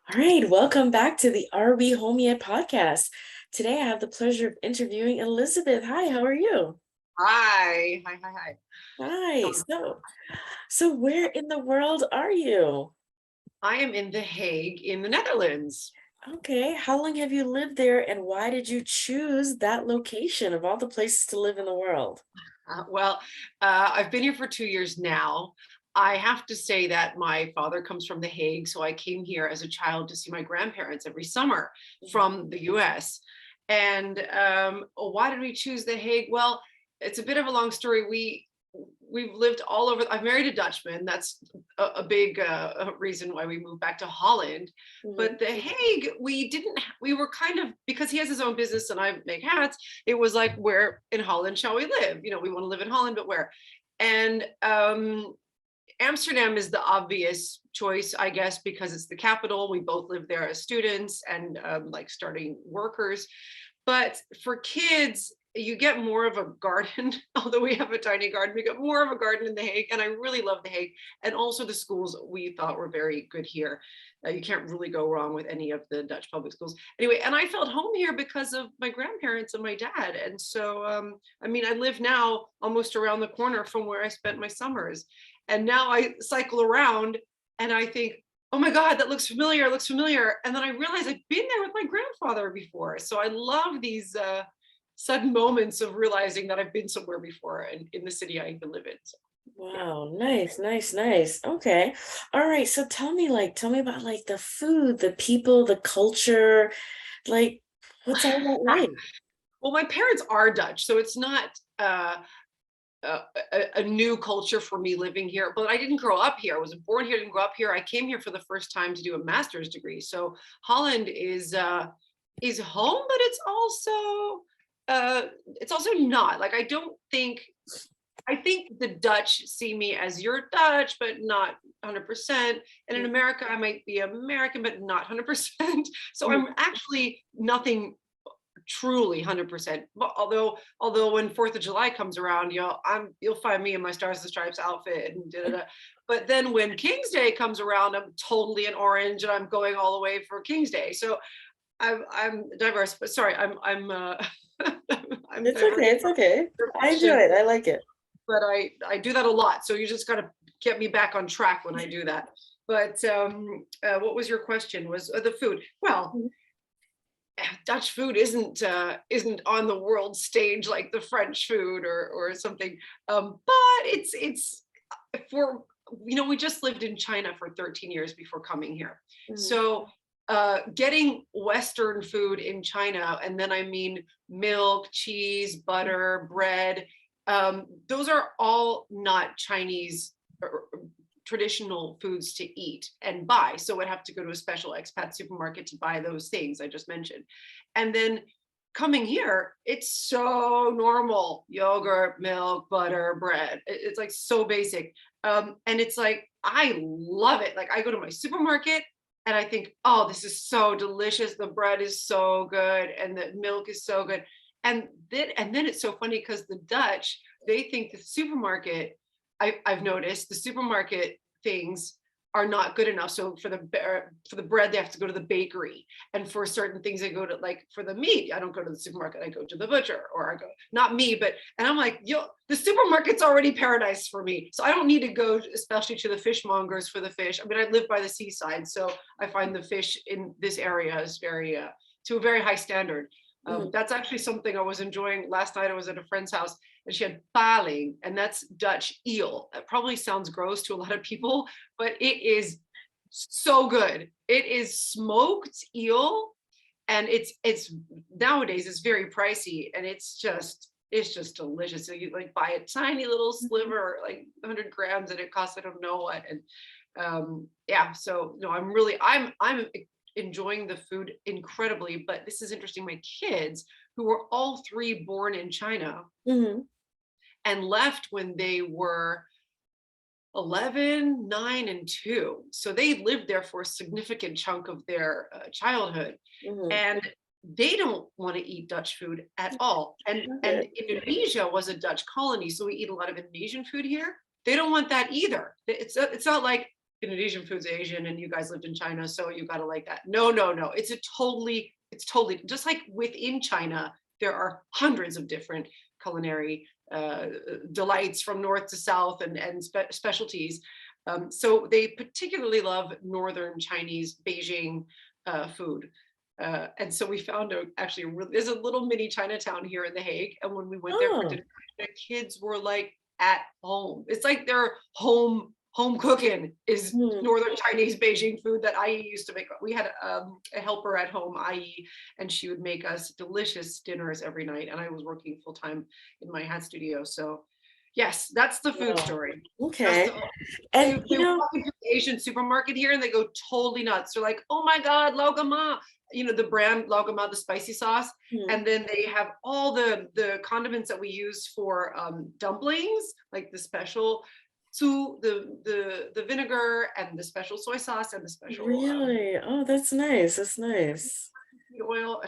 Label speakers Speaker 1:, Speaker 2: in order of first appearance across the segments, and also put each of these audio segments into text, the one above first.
Speaker 1: All right, welcome back to the Are We Home Yet podcast. Today I have the pleasure of interviewing Elizabeth. Hi, how are you?
Speaker 2: Hi, hi, hi, hi.
Speaker 1: Hi.
Speaker 2: Um,
Speaker 1: So where in the world are you?
Speaker 2: I am in The Hague in the Netherlands.
Speaker 1: Okay, how long have you lived there and why did you choose that location of all the places to live in the world?
Speaker 2: I've been here for 2 years now. I have to say that my father comes from The Hague, so I came here as a child to see my grandparents every summer
Speaker 1: Mhm.
Speaker 2: from the US. And why did we choose The Hague? Well, it's a bit of a long story. We've lived all over. I've married a Dutchman. That's a big reason why we moved back to Holland.
Speaker 1: Mhm.
Speaker 2: But The Hague, we didn't. We were kind of, because he has his own business and I make hats. It was like, where in Holland shall we live? We want to live in Holland, but where? And Amsterdam is the obvious choice, I guess, because it's the capital. We both lived there as students and like starting workers. But for kids, you get more of a garden. Although we have a tiny garden, we get more of a garden in The Hague. And I really love The Hague. And also the schools we thought were very good here. You can't really go wrong with any of the Dutch public schools. Anyway, and I felt home here because of my grandparents and my dad. And so, I live now almost around the corner from where I spent my summers. And now I cycle around and I think, oh my God, that looks familiar, looks familiar. And then I realize I've been there with my grandfather before. So I love these sudden moments of realizing that I've been somewhere before and in the city I even live in. So yeah.
Speaker 1: Wow, nice, nice, nice. Okay. All right, so tell me about like the food, the people, the culture, like what's all that like?
Speaker 2: Well, my parents are Dutch, so it's not a new culture for me living here. But I didn't grow up here. I was born here, didn't grow up here. I came here for the first time to do a master's degree. So Holland is home, but it's also not. Like I think the Dutch see me as you're Dutch, but not 100%. And in America, I might be American, but not 100%. So
Speaker 1: Mhm.
Speaker 2: I'm actually nothing truly 100%. But although when 4th of July comes around, you'll find me in my Stars and Stripes outfit and da, da, da. But then when King's Day comes around, I'm totally in orange and I'm going all the way for King's Day. So I'm diverse, but sorry, I'm
Speaker 1: It's okay,
Speaker 2: diverting
Speaker 1: it's
Speaker 2: from
Speaker 1: okay.
Speaker 2: your
Speaker 1: I enjoy
Speaker 2: question,
Speaker 1: it. I like it.
Speaker 2: but I do that a lot. So you just gotta get me back on track when I do that. But what was your question? Was the food? Well,
Speaker 1: Mhm.
Speaker 2: Dutch food isn't on the world stage like the French food or something. But it's for we just lived in China for 13 years before coming here.
Speaker 1: Mhm.
Speaker 2: So getting Western food in China, and then I mean milk, cheese, butter, bread, those are all not Chinese traditional foods to eat and buy. So I'd have to go to a special expat supermarket to buy those things I just mentioned. And then coming here, it's so normal: yogurt, milk, butter, bread. It's like so basic. And it's like, I love it. Like I go to my supermarket and I think, oh, this is so delicious. The bread is so good and the milk is so good. And then it's so funny because the Dutch, they think the supermarket, I've noticed the supermarket things are not good enough. So for the bread, they have to go to the bakery, and for certain things, they go to, like, for the meat. I don't go to the supermarket. I go to the butcher, or I go, not me, but, and I'm like, yo, the supermarket's already paradise for me. So I don't need to go, especially to the fishmongers for the fish. I mean, I live by the seaside, so I find the fish in this area is very to a very high standard.
Speaker 1: Mhm.
Speaker 2: That's actually something I was enjoying. Last night I was at a friend's house and she had paling, and that's Dutch eel. That probably sounds gross to a lot of people, but it is so good. It is smoked eel, and it's nowadays it's very pricey, and it's just delicious. So you like buy a tiny little
Speaker 1: Mhm.
Speaker 2: sliver, like 100 grams, and it costs I don't know what. And yeah, so no, I'm enjoying the food incredibly. But this is interesting. My kids, who were all three born in China
Speaker 1: Mhm.
Speaker 2: and left when they were 11, 9, and 2. So they lived there for a significant chunk of their childhood.
Speaker 1: Mhm.
Speaker 2: And they don't want to eat Dutch food at all. And
Speaker 1: Okay.
Speaker 2: Indonesia was a Dutch colony, so we eat a lot of Indonesian food here. They don't want that either. It's not like Indonesian food's Asian and you guys lived in China, so you got to like that. No, no, no. It's totally just like within China, there are hundreds of different culinary delights from north to south and specialties. So they particularly love northern Chinese Beijing food. And so we found there's a little mini Chinatown here in The Hague. And when we went there for
Speaker 1: Oh,
Speaker 2: dinner, the kids were like at home. It's like their home cooking is
Speaker 1: hmm.
Speaker 2: northern Chinese Beijing food that I used to make. We had a helper at home, IE, and she would make us delicious dinners every night. And I was working full time in my hat studio. So yes, that's the food
Speaker 1: Wow.
Speaker 2: story. That's
Speaker 1: Okay.
Speaker 2: the
Speaker 1: And
Speaker 2: they walk into the Asian supermarket here and they go totally nuts. They're like, oh my God, Laogama, the brand Laogama, the spicy sauce.
Speaker 1: hmm,
Speaker 2: And then they have all the condiments that we use for dumplings, like the special the vinegar and the special soy sauce and the special
Speaker 1: really? Oh, that's nice. That's nice.
Speaker 2: oil.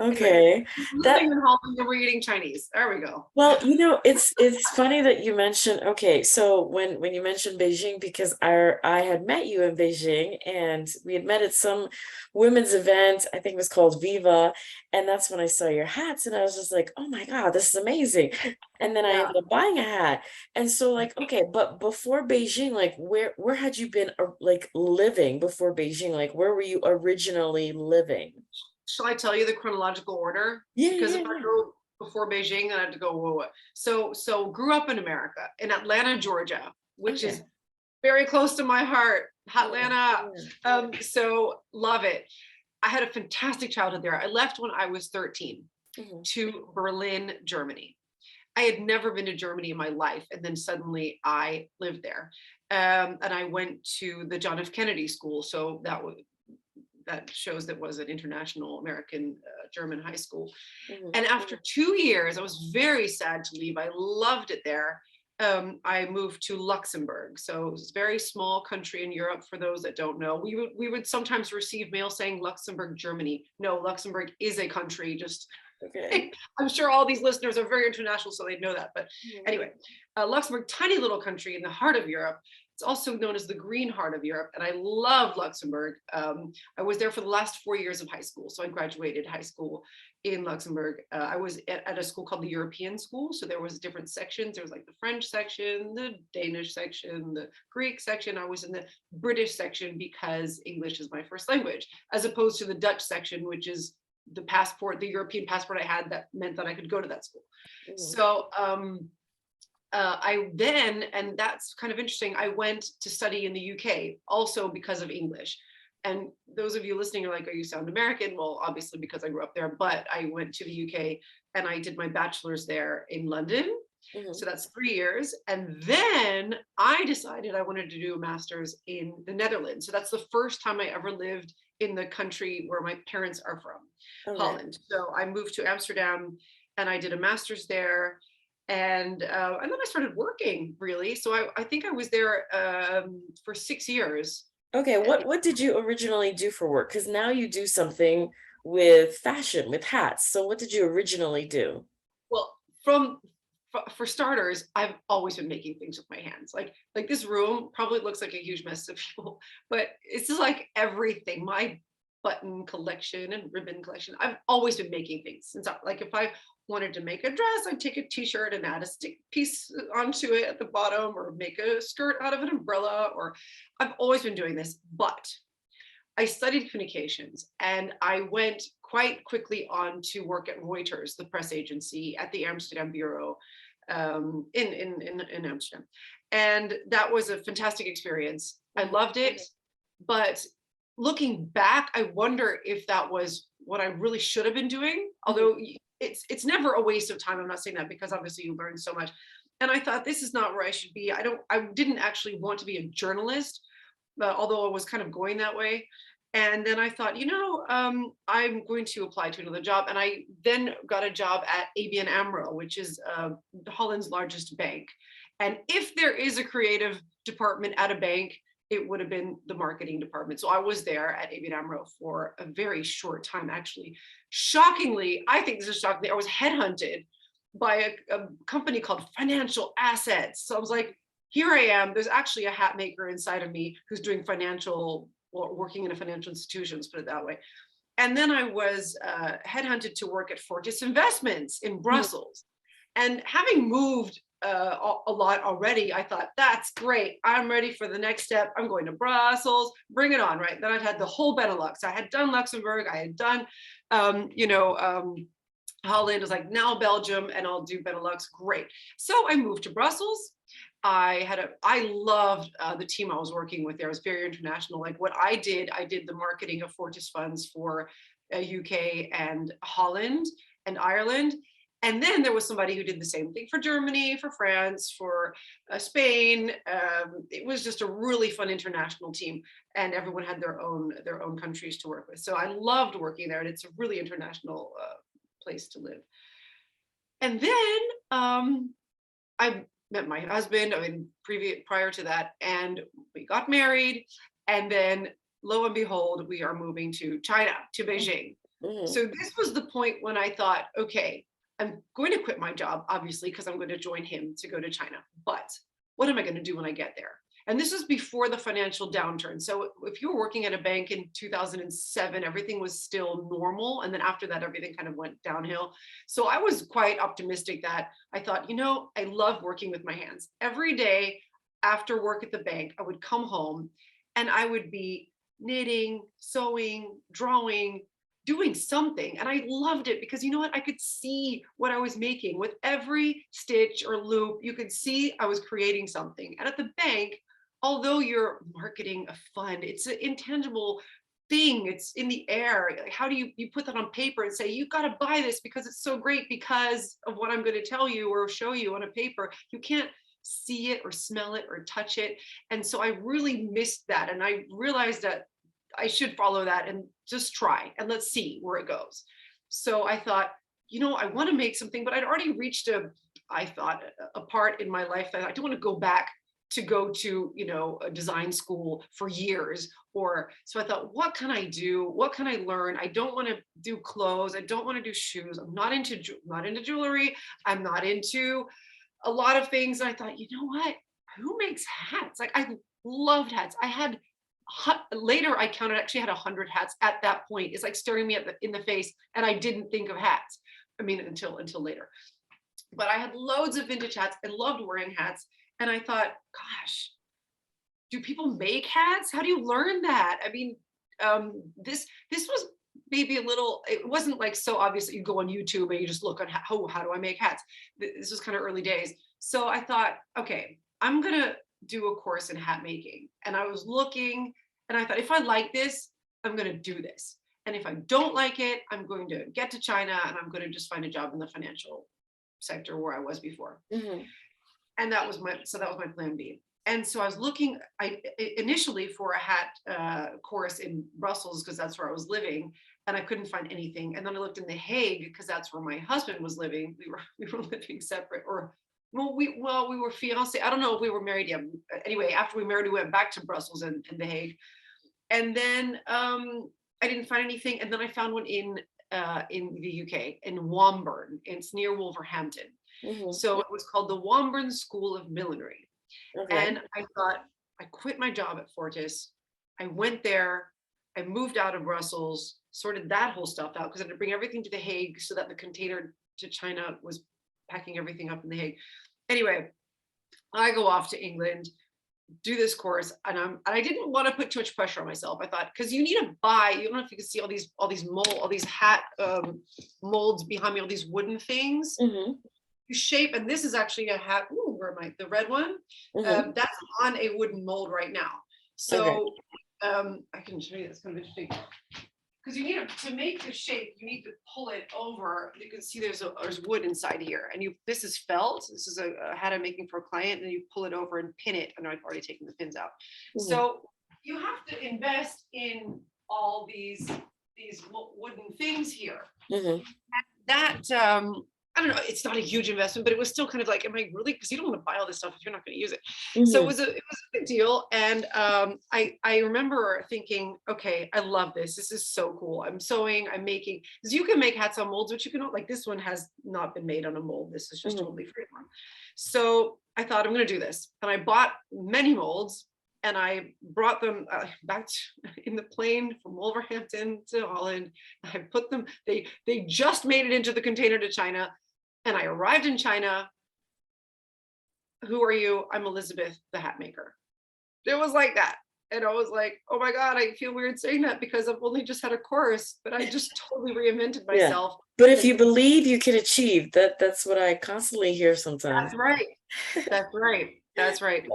Speaker 2: Anyway,
Speaker 1: Okay. That
Speaker 2: living in Holland and we're eating Chinese. There we go.
Speaker 1: Well, it's funny that you mentioned, okay, so when you mentioned Beijing, because I had met you in Beijing and we had met at some women's event, I think it was called Viva, and that's when I saw your hats and I was just like, oh my God, this is amazing. And then I
Speaker 2: Yeah.
Speaker 1: ended up buying a hat. And so like, okay, but before Beijing, like where had you been like living before Beijing? Like where were you originally living?
Speaker 2: Shall I tell you the chronological order?
Speaker 1: Yeah,
Speaker 2: Because
Speaker 1: yeah,
Speaker 2: if I
Speaker 1: yeah.
Speaker 2: go before Beijing, then I have to go, whoa, whoa. So grew up in America, in Atlanta, Georgia, which
Speaker 1: Okay.
Speaker 2: is very close to my heart.
Speaker 1: Yeah,
Speaker 2: Atlanta.
Speaker 1: yeah.
Speaker 2: So love it. I had a fantastic childhood there. I left when I was 13
Speaker 1: Mhm.
Speaker 2: to Berlin, Germany. I had never been to Germany in my life, and then suddenly I lived there. And I went to the John F. Kennedy School, so that shows that was an international American German high school.
Speaker 1: Mhm.
Speaker 2: And after 2 years, I was very sad to leave. I loved it there. I moved to Luxembourg. So it's a very small country in Europe. For those that don't know, we would sometimes receive mail saying Luxembourg, Germany. No, Luxembourg is a country. Just
Speaker 1: Okay.
Speaker 2: I'm sure all these listeners are very international, so they know that. But
Speaker 1: Mhm.
Speaker 2: anyway, Luxembourg, tiny little country in the heart of Europe. It's also known as the green heart of Europe, and I love Luxembourg. I was there for the last 4 years of high school, so I graduated high school in Luxembourg. I was at a school called the European School, so there was different sections. There was like the French section, the Danish section, the Greek section. I was in the British section because English is my first language, as opposed to the Dutch section, which is the European passport I had that meant that I could go to that school.
Speaker 1: Mhm.
Speaker 2: So and that's kind of interesting. I went to study in the UK also because of English. And those of you listening are like, oh, you sound American. Well, obviously because I grew up there, but I went to the UK and I did my bachelor's there in London.
Speaker 1: Mhm.
Speaker 2: So that's 3 years. And then I decided I wanted to do a master's in the Netherlands. So that's the first time I ever lived in the country where my parents are from,
Speaker 1: Okay.
Speaker 2: Holland. So I moved to Amsterdam and I did a master's there. And then I started working really. So I think I was there for 6 years.
Speaker 1: Okay,
Speaker 2: And
Speaker 1: what did you originally do for work? Because now you do something with fashion, with hats. So what did you originally do?
Speaker 2: well, for starters, I've always been making things with my hands. Like this room probably looks like a huge mess to people, but it's just like everything. My button collection and ribbon collection. I've always been making things like if I wanted to make a dress, I'd take a t-shirt and add a stick piece onto it at the bottom, or make a skirt out of an umbrella. Or I've always been doing this, but I studied communications and I went quite quickly on to work at Reuters, the press agency at the Amsterdam bureau in Amsterdam. And that was a fantastic experience. I
Speaker 1: Mhm.
Speaker 2: loved it. But looking back, I wonder if that was what I really should have been doing.
Speaker 1: Mhm.
Speaker 2: Although it's never a waste of time. I'm not saying that because obviously you learn so much. And I thought this is not where I should be. I didn't actually want to be a journalist, although I was kind of going that way. And then I thought, I'm going to apply to another job. And I then got a job at ABN AMRO, which is Holland's largest bank. And if there is a creative department at a bank, it would have been the marketing department. So I was there at ABN AMRO for a very short time, actually. Shockingly, I think this is shocking. I was headhunted by a company called Financial Assets. So I was like, here I am. There's actually a hat maker inside of me who's doing financial or working in a financial institution, let's put it that way. And then I was headhunted to work at Fortis Investments in Brussels. And having moved a lot already, I thought, that's great. I'm ready for the next step. I'm going to Brussels, bring it on, right? Then I'd had the whole Benelux. I had done Luxembourg, I had done, Holland. Was like, now Belgium, and I'll do Benelux. Great. So I moved to Brussels. I loved the team I was working with there. It was very international. Like what I did the marketing of Fortis funds for UK and Holland and Ireland. And then there was somebody who did the same thing for Germany, for France, for Spain. It was just a really fun international team, and everyone had their own countries to work with. So I loved working there, and it's a really international place to live. And then I met my husband. I mean, prior to that, and we got married. And then, lo and behold, we are moving to China, to Beijing. So this was the point when I thought, okay, I'm going to quit my job, obviously, because I'm going to join him to go to China. But what am I going to do when I get there? And this is before the financial downturn. So if you were working at a bank in 2007, everything was still normal. And then after that, everything kind of went downhill. So I was quite optimistic that I thought, I love working with my hands. Every day after work at the bank, I would come home and I would be knitting, sewing, drawing, doing something. And I loved it because you know what? I could see what I was making. With every stitch or loop, you could see I was creating something. And at the bank, although you're marketing a fund, it's an intangible thing. It's in the air. Like, how do you put that on paper and say, you got to buy this because it's so great because of what I'm going to tell you or show you on a paper. You can't see it or smell it or touch it. And so I really missed that. And I realized that I should follow that and just try and let's see where it goes. So I thought, I want to make something, but I'd already reached a part in my life that I don't want to go back to go to, a design school for years. So I thought, what can I do? What can I learn? I don't want to do clothes. I don't want to do shoes. I'm not into jewelry. I'm not into a lot of things. And I thought, you know what? Who makes hats? Like, I loved hats. I had later I counted, actually had 100 hats at that point. It's like staring me in the face, and I didn't think of hats. I mean, until later. But I had loads of vintage hats and loved wearing hats. And I thought, gosh, do people make hats? How do you learn that? I mean, this was maybe a little, it wasn't like so obvious that you go on YouTube and you just look at how do I make hats? This was kind of early days. So I thought, okay, I'm going to do a course in hat making. And I was looking and I thought, if I like this, I'm going to do this. And if I don't like it, I'm going to get to China and I'm going to just find a job in the financial sector where I was before. And that was my plan B. And so I was looking initially for a hat course in Brussels because that's where I was living, and I couldn't find anything. And then I looked in The Hague because that's where my husband was living. We were living separate, or we were fiancé. I don't know if we were married yet. Anyway, after we married, we went back to Brussels and The Hague. And then I didn't find anything. And then I found one in the UK, in Womburn. It's near Wolverhampton. So it was called the Womburn School of Millinery. And I thought, I quit my job at Fortis. I went there. I moved out of Brussels, sorted that whole stuff out because I had to bring everything to The Hague so that the container to China was packing everything up in The Hague. Anyway, I go off to England, do this course, and I didn't want to put too much pressure on myself. I thought, because you need to buy, you don't know if you can see all these hat molds behind me, all these wooden things. You shape, and this is actually a hat. Ooh, where am I? The red one. That's on a wooden mold right now. So I can show you. It's kind of interesting. Because you need to make the shape, you need to pull it over. You can see there's wood inside here, and this is felt. This is a hat I'm making for a client, and you pull it over and pin it. And I've already taken the pins out. So you have to invest in all these wooden things here. That I don't know, it's not a huge investment, but it was still kind of like, am I really, because you don't want to buy all this stuff if you're not going to use it. So
Speaker 1: Mhm.
Speaker 2: it was a big deal. And I remember thinking, okay, I love this. This is so cool. I'm sewing, I'm making, because you can make hats on molds, but you can, like this one has not been made on a mold. This is just
Speaker 1: Mhm.
Speaker 2: totally freeform. So I thought I'm going to do this. And I bought many molds and I brought them back in the plane from Wolverhampton to Holland. I put them, they just made it into the container to China. And I arrived in China. Who are you? I'm Elizabeth, the hat maker. It was like that. And I was like, oh my God, I feel weird saying that because I've only just had a course, but I just totally reinvented
Speaker 1: Yeah.
Speaker 2: myself.
Speaker 1: But if
Speaker 2: And
Speaker 1: you believe, you can achieve. That's what I constantly hear sometimes.
Speaker 2: that's right. That's right. That's right.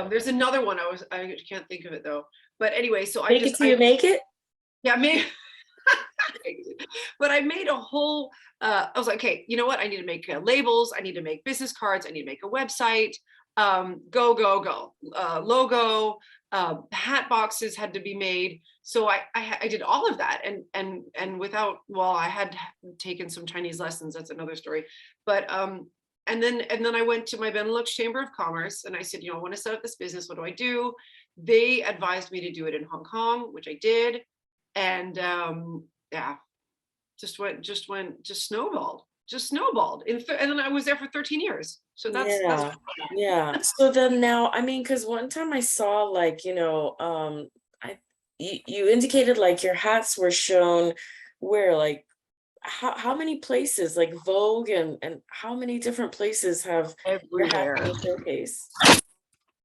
Speaker 2: There's another one. I can't think of it though. But anyway, so
Speaker 1: Make it till you make it.
Speaker 2: yeah, maybe. But I made a whole, I was like, okay, you know what? I need to make labels. I need to make business cards. I need to make a website. Go. Logo, hat boxes had to be made. So I did all of that. And without, well, I had taken some Chinese lessons. That's another story. But, and then I went to my Benelux Chamber of Commerce and I said, you know, I want to set up this business. What do I do? They advised me to do it in Hong Kong, which I did. And yeah, just snowballed. And then I was there for 13 years. So that's
Speaker 1: Yeah. Yeah. So then now, I mean, because one time I saw like, I you indicated like your hats were shown where like how many places like Vogue and how many different places have your hat
Speaker 2: everywhere.
Speaker 1: been showcased?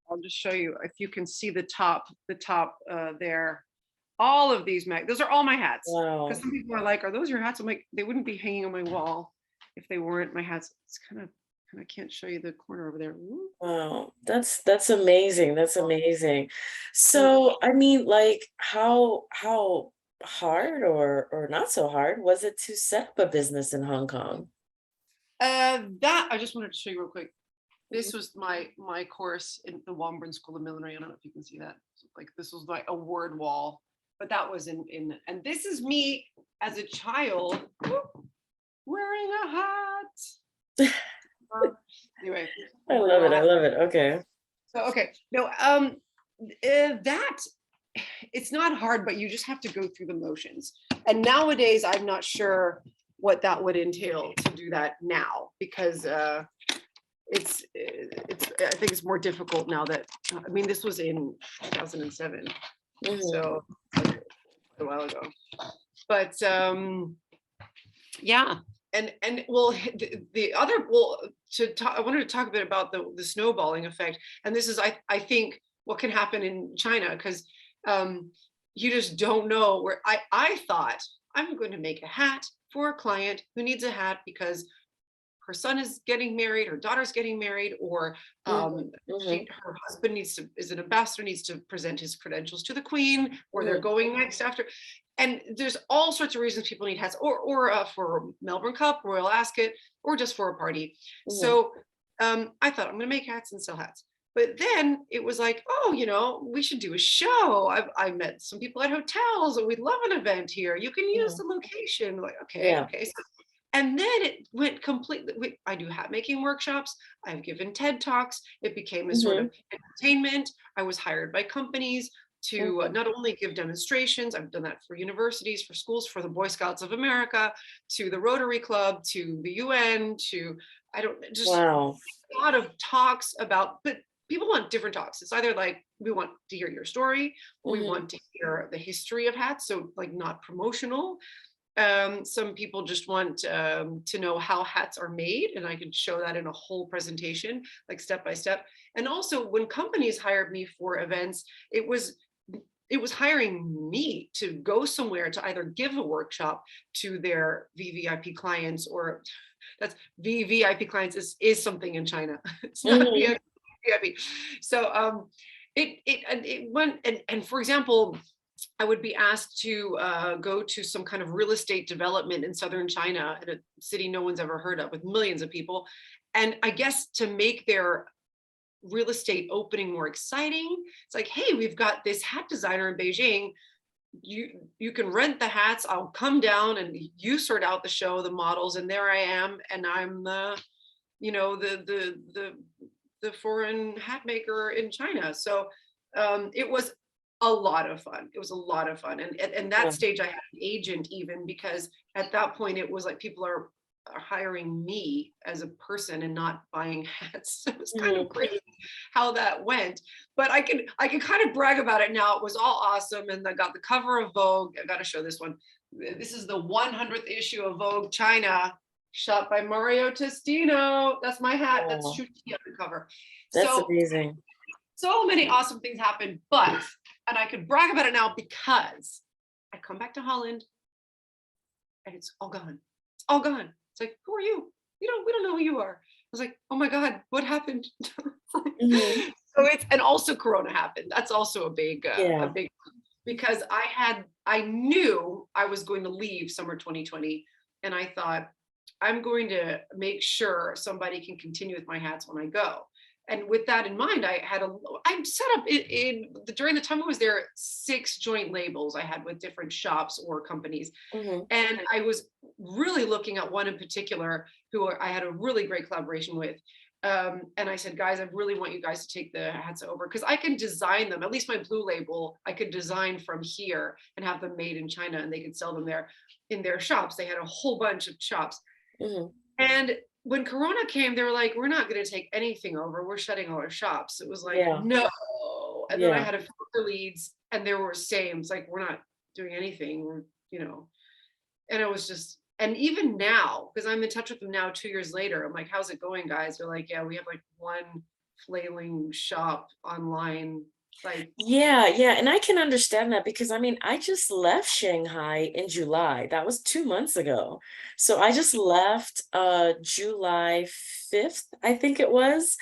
Speaker 2: I'll just show you if you can see the top there. All of these those are all my hats. Because
Speaker 1: Wow.
Speaker 2: some people are like, are those your hats? I'm like, they wouldn't be hanging on my wall if they weren't my hats. It's kind of, I can't show you the corner over there. Ooh.
Speaker 1: Wow, that's amazing. That's amazing. So, I mean, like how hard or not so hard was it to set up a business in Hong Kong?
Speaker 2: That I just wanted to show you real quick.
Speaker 1: Mhm.
Speaker 2: This was my course in the Womburn School of Millinery. I don't know if you can see that. So, like this was like a word wall, but that was in and this is me as a child wearing a hat. Anyway,
Speaker 1: I
Speaker 2: I'm wearing
Speaker 1: love
Speaker 2: a
Speaker 1: it. I
Speaker 2: hat.
Speaker 1: love it. Okay.
Speaker 2: So okay, no, that it's not hard, but you just have to go through the motions. And nowadays, I'm not sure what that would entail to do that now because it's I think it's more difficult now that I mean this was in 2007,
Speaker 1: Mhm.
Speaker 2: so like, a while ago. But yeah, and well the other well to talk, I wanted to talk a bit about the snowballing effect, and this is I think what can happen in China because you just don't know where I thought I'm going to make a hat for a client who needs a hat because her son is getting married, her daughter's getting married, or
Speaker 1: Mhm. Mhm.
Speaker 2: her husband is an ambassador, needs to present his credentials to the queen, or they're
Speaker 1: Mhm.
Speaker 2: going next after. And there's all sorts of reasons people need hats, or for Melbourne Cup, Royal Ascot, or just for a party.
Speaker 1: Mhm.
Speaker 2: So I thought I'm going to make hats and sell hats. But then it was like, oh, you know, we should do a show. I met some people at hotels, and we'd love an event here. You can use
Speaker 1: Mhm.
Speaker 2: the location. Like, okay,
Speaker 1: Yeah.
Speaker 2: okay. So and then it went completely. I do hat making workshops. I've given TED Talks. It became a sort of
Speaker 1: Mhm.
Speaker 2: entertainment. I was hired by companies to
Speaker 1: Mhm.
Speaker 2: not only give demonstrations, I've done that for universities, for schools, for the Boy Scouts of America, to the Rotary Club, to the UN, to, I don't, just
Speaker 1: Wow.
Speaker 2: a lot of talks about, but people want different talks. It's either like, we want to hear your story, or we
Speaker 1: Mhm.
Speaker 2: want to hear the history of hats. So like not promotional, some people just want to know how hats are made, and I can show that in a whole presentation, like step by step. And also, when companies hired me for events, it was hiring me to go somewhere to either give a workshop to their VVIP clients, or that's VVIP clients is something in China. It's not
Speaker 1: Mhm.
Speaker 2: VIP. So it went and for example, I would be asked to go to some kind of real estate development in southern China, in a city no one's ever heard of, with millions of people. And I guess to make their real estate opening more exciting, it's like, hey, we've got this hat designer in Beijing. you can rent the hats. I'll come down and you sort out the show, the models, and there I am, and I'm the, you know, the foreign hat maker in China. So it was a lot of fun. It was a lot of fun. And at that
Speaker 1: Yeah.
Speaker 2: stage, I had an agent even, because at that point it was like people are hiring me as a person and not buying hats. So it was kind
Speaker 1: Mhm.
Speaker 2: of crazy how that went. But I can kind of brag about it now. It was all awesome. And I got the cover of Vogue. I got to show this one. This is the 100th issue of Vogue China, shot by Mario Testino. That's my hat. That's
Speaker 1: Oh,
Speaker 2: Shuti on the cover.
Speaker 1: that's
Speaker 2: So
Speaker 1: amazing.
Speaker 2: so many awesome things happened, and I could brag about it now because I come back to Holland and it's all gone. It's all gone. It's like, who are you? We don't know who you are. I was like, oh my God, what happened?
Speaker 1: Mhm.
Speaker 2: So it's, and also Corona happened. That's also a
Speaker 1: Yeah.
Speaker 2: big, because I knew I was going to leave summer 2020. And I thought, I'm going to make sure somebody can continue with my hats when I go. And with that in mind, I set up during the time I was there, 6 joint labels I had with different shops or companies.
Speaker 1: Mhm.
Speaker 2: And I was really looking at one in particular who I had a really great collaboration with. And I said, guys, I really want you guys to take the hats over, because I can design them. At least my blue label, I could design from here and have them made in China, and they could sell them there in their shops. They had a whole bunch of shops.
Speaker 1: Mhm.
Speaker 2: And when Corona came, they were like, we're not going to take anything over. We're shutting all our shops. It was like,
Speaker 1: Yeah.
Speaker 2: no. And then I
Speaker 1: Yeah.
Speaker 2: had a few other leads, and they were same. It's like, we're not doing anything. And it was just, and even now, because I'm in touch with them now 2 years later, I'm like, how's it going, guys? They're like, yeah, we have like one flailing shop online. Like,
Speaker 1: Yeah, yeah, and I can understand that because I mean, I just left Shanghai in July. That was 2 months ago. So I just left July 5th, I think it was.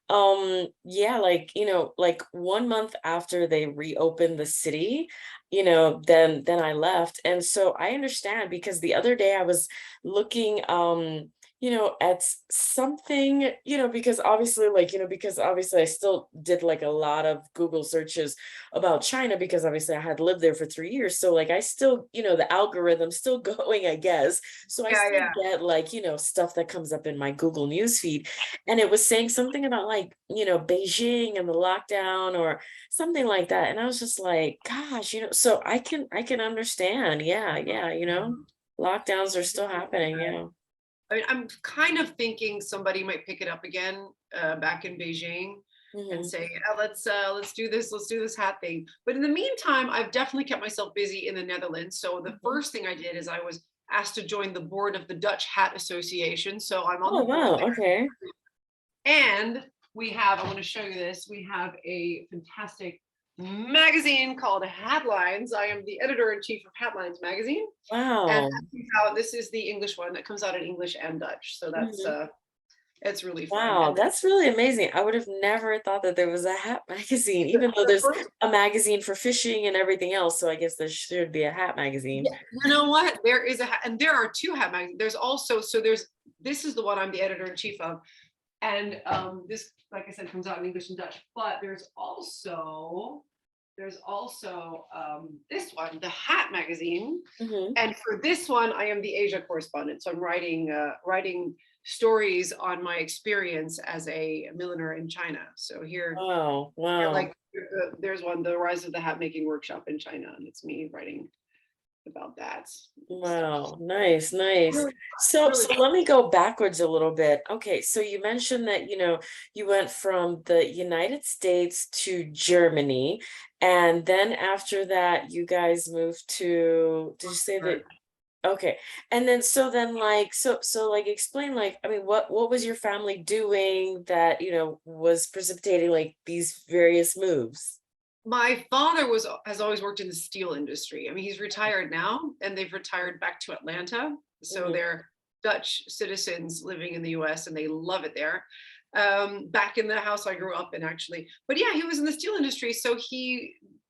Speaker 1: Yeah, like, like 1 month after they reopened the city, then I left. And so I understand because the other day I was looking at something, because obviously I still did like a lot of Google searches about China because obviously I had lived there for 3 years. So like I still, the algorithm's still going, I guess. So I
Speaker 2: yeah,
Speaker 1: still
Speaker 2: yeah.
Speaker 1: get like, stuff that comes up in my Google News feed. And it was saying something about like, Beijing and the lockdown or something like that. And I was just like, gosh, so I can understand. Yeah, yeah, lockdowns are still happening. Yeah.
Speaker 2: I mean, I'm kind of thinking somebody might pick it up again back in Beijing and
Speaker 1: Hmm.
Speaker 2: say, yeah, let's do this hat thing. But in the meantime, I've definitely kept myself busy in the Netherlands. So the
Speaker 1: Hmm.
Speaker 2: first thing I did is I was asked to join the board of the Dutch Hat Association. So I'm on
Speaker 1: Oh,
Speaker 2: the board
Speaker 1: wow.
Speaker 2: there.
Speaker 1: Okay.
Speaker 2: And I want to show you this. We have a fantastic magazine called Hatlines. I am the editor-in-chief of Hatlines magazine. And
Speaker 1: Wow.
Speaker 2: this is the English one that comes out in English and Dutch. So that's
Speaker 1: Hmm.
Speaker 2: it's really fun.
Speaker 1: Wow,
Speaker 2: And
Speaker 1: that's really amazing. I would have never thought that there was a hat magazine,
Speaker 2: the,
Speaker 1: even though
Speaker 2: the
Speaker 1: there's
Speaker 2: first,
Speaker 1: a magazine for fishing and everything else. So I guess there should be a hat magazine.
Speaker 2: yeah, you know what? There is and there are 2 hat magazines. There's also, this is the one I'm the editor in chief of, and this, like I said, comes out in English and Dutch. But there's also this one, the Hat magazine.
Speaker 1: Hmm.
Speaker 2: And for this one, I am the Asia correspondent. So I'm writing stories on my experience as a milliner in China. So here,
Speaker 1: Wow. Wow.
Speaker 2: like, there's one, the Rise of the Hat Making Workshop in China, and it's me writing about that. So
Speaker 1: Wow, nice, nice.
Speaker 2: really,
Speaker 1: So,
Speaker 2: really
Speaker 1: so
Speaker 2: fun.
Speaker 1: let me go backwards a little bit. Okay, so you mentioned that, you went from the United States to Germany, and then after that, you guys moved to, did you say that? Okay. And then so like explain like I mean what was your family doing that, was precipitating like these various moves?
Speaker 2: My father has always worked in the steel industry. I mean, he's retired now, and they've retired back to Atlanta. So
Speaker 1: Hmm.
Speaker 2: they're Dutch citizens living in the US, and they love it there. Back in the house I grew up in, actually. But yeah, he was in the steel industry. So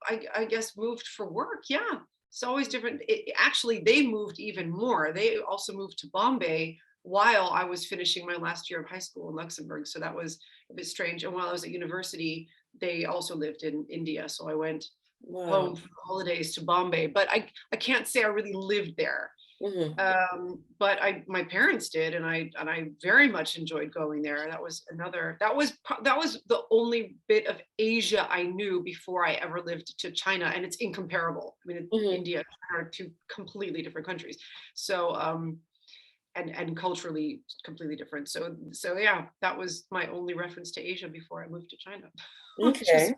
Speaker 2: I guess, moved for work. Yeah. It's always different. Actually, they moved even more. They also moved to Bombay while I was finishing my last year of high school in Luxembourg. So that was a bit strange. And while I was at university, they also lived in India. So I went
Speaker 1: Wow.
Speaker 2: home for the holidays to Bombay, but I can't say I really lived there.
Speaker 1: Hmm.
Speaker 2: But my parents did, and I very much enjoyed going there. That was the only bit of Asia I knew before I ever lived to China, and it's incomparable. I mean,
Speaker 1: Hmm.
Speaker 2: India and China are two completely different countries. So and culturally completely different. So yeah, that was my only reference to Asia before I moved to China. just
Speaker 1: Okay.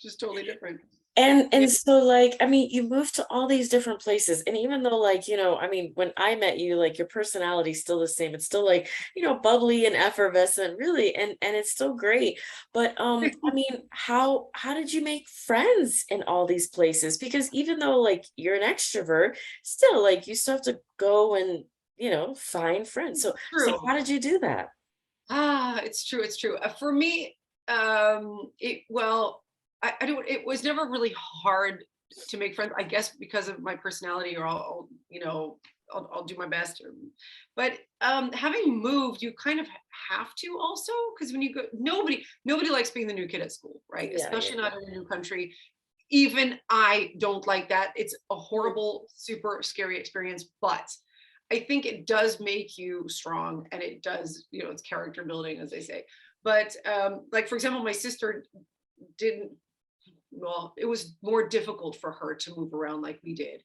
Speaker 2: just totally different. Yeah.
Speaker 1: And so like I mean you moved to all these different places, and even though like I mean when I met you, like your personality's still the same, it's still like bubbly and effervescent really, and it's still great. But I mean how did you make friends in all these places? Because even though like you're an extrovert, still like you still have to go and find friends. So
Speaker 2: True.
Speaker 1: how did you do that?
Speaker 2: It's true. It's true. For me, it well, I don't. It was never really hard to make friends. I guess because of my personality, or I'll do my best. But having moved, you kind of have to also, because when you go, nobody likes being the new kid at school, right?
Speaker 1: Yeah, yeah,
Speaker 2: Especially not
Speaker 1: yeah.
Speaker 2: in a new country. Even I don't like that. It's a
Speaker 1: Mhm.
Speaker 2: horrible, super scary experience, but I think it does make you strong, and it does, it's character building, as they say. But like, for example, my sister didn't, well, it was more difficult for her to move around like we did.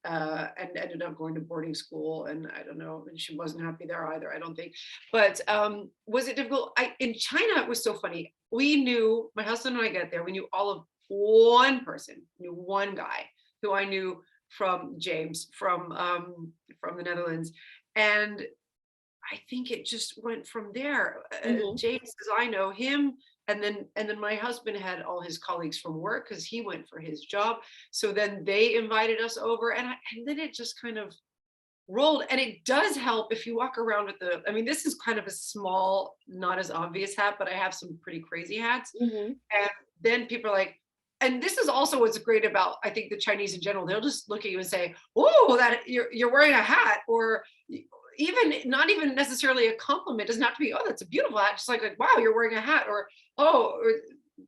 Speaker 2: And ended up going to boarding school, and I don't know, and she wasn't happy there either, I don't think. But was it difficult? In China, it was so funny. We knew, my husband and I get there, we knew all of one person, knew one guy who I knew from James from the Netherlands. And I think it just went from there.
Speaker 1: Mhm.
Speaker 2: James, as I know him, and then my husband had all his colleagues from work because he went for his job. So then they invited us over, and then it just kind of rolled. And it does help if you walk around with the. I mean, this is kind of a small, not as obvious hat, but I have some pretty crazy hats.
Speaker 1: Mhm.
Speaker 2: And then people are like, and this is also what's great about, I think, the Chinese in general. They'll just look at you and say, "Oh, that you're wearing a hat," or even not even necessarily a compliment. It doesn't have to be, "Oh, that's a beautiful hat." Just like, "Wow, you're wearing a hat," or, "Oh, or,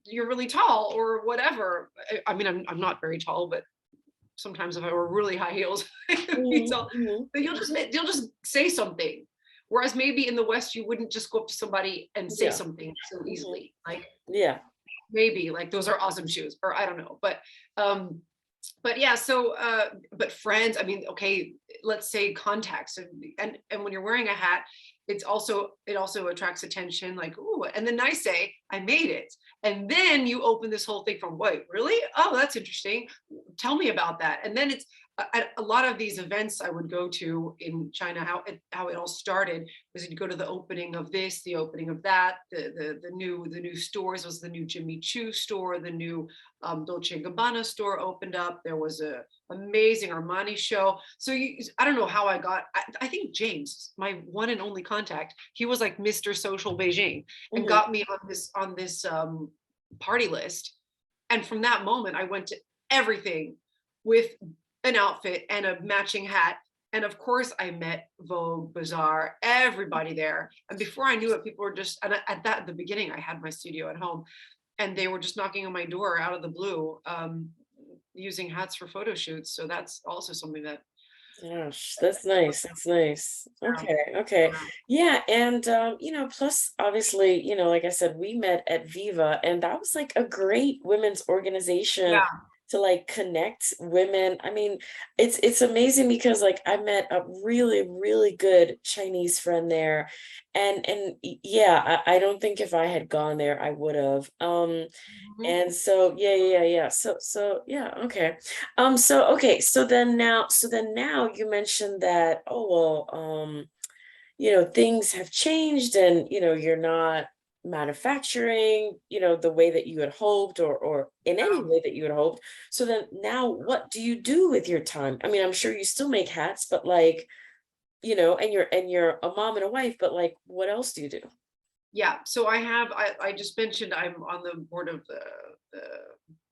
Speaker 2: you're really tall," or whatever. I mean, I'm not very tall, but sometimes if I wear really high heels, it'd be
Speaker 1: Mhm.
Speaker 2: tall.
Speaker 1: Mhm.
Speaker 2: But you'll just say something. Whereas maybe in the West, you wouldn't just go up to somebody and say
Speaker 1: Yeah.
Speaker 2: something so
Speaker 1: Mhm.
Speaker 2: easily. Like,
Speaker 1: Yeah.
Speaker 2: maybe like, those are awesome shoes, or I don't know. Um but yeah, so but friends, I mean, okay, let's say contacts, and when you're wearing a hat, it also attracts attention, like, "Ooh," and then I say, "I made it." And then you open this whole thing from, "Wait, really? Oh, that's interesting. Tell me about that." And then it's at a lot of these events I would go to in China, how it all started was, you'd go to the opening of this, the opening of that, the new stores. Was the new Jimmy Choo store, the new Dolce & Gabbana store opened up. There was a amazing Armani show. So I don't know how I think James, my one and only contact, he was like Mr. Social Beijing, and
Speaker 1: Mhm.
Speaker 2: got me on this party list. And from that moment, I went to everything with an outfit and a matching hat. And of course, I met Vogue, Bazaar, everybody there. And before I knew it, people were just, and at the beginning, I had my studio at home, and they were just knocking on my door out of the blue, using hats for photo shoots. So that's also something that,
Speaker 1: Gosh, that's nice. That's nice.
Speaker 2: yeah,
Speaker 1: Okay, okay. Yeah, and plus obviously, like I said, we met at Viva, and that was like a great women's organization
Speaker 2: yeah,
Speaker 1: to like connect women. I mean, it's amazing because like I met a really, really good Chinese friend there. Yeah, I don't think if I had gone there, I would have.
Speaker 2: mhm,
Speaker 1: And so yeah. So yeah, okay. So then now you mentioned that, oh well, things have changed and you're not manufacturing, the way that you had hoped or in any
Speaker 2: yeah.
Speaker 1: way that you had hoped. So then now what do you do with your time? I mean, I'm sure you still make hats, but like, and you're a mom and a wife, but like what else do you do?
Speaker 2: Yeah, so I just mentioned I'm on the board of the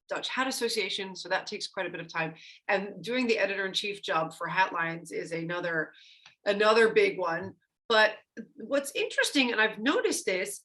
Speaker 2: Dutch Hat Association, so that takes quite a bit of time. And doing the editor-in-chief job for Hatlines is another big one. But what's interesting, and I've noticed this,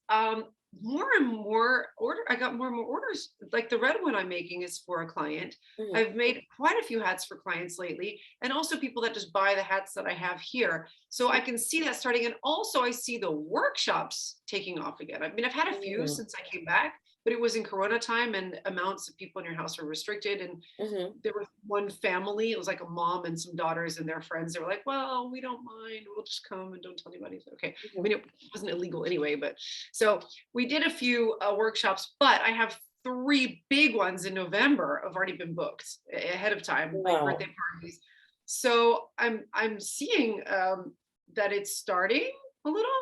Speaker 2: more and more I got more and more orders. Like the red one I'm making is for a client.
Speaker 1: Mhm.
Speaker 2: I've made quite a few hats for clients lately, and also people that just buy the hats that I have here. So I can see that starting. And also I see the workshops taking off again. I mean, I've had a few
Speaker 1: Mhm.
Speaker 2: since I came back, but it was in Corona time and amounts of people in your house are restricted. And
Speaker 1: Mhm.
Speaker 2: there was one family, it was like a mom and some daughters and their friends. They were like, well, we don't mind, we'll just come and don't tell anybody. So, okay. I
Speaker 1: Mhm.
Speaker 2: mean, it wasn't illegal anyway, but so we did a few workshops, but I have 3 big ones in November have already been booked ahead of time, like birthday
Speaker 1: Wow.
Speaker 2: parties. So I'm seeing that it's starting a little.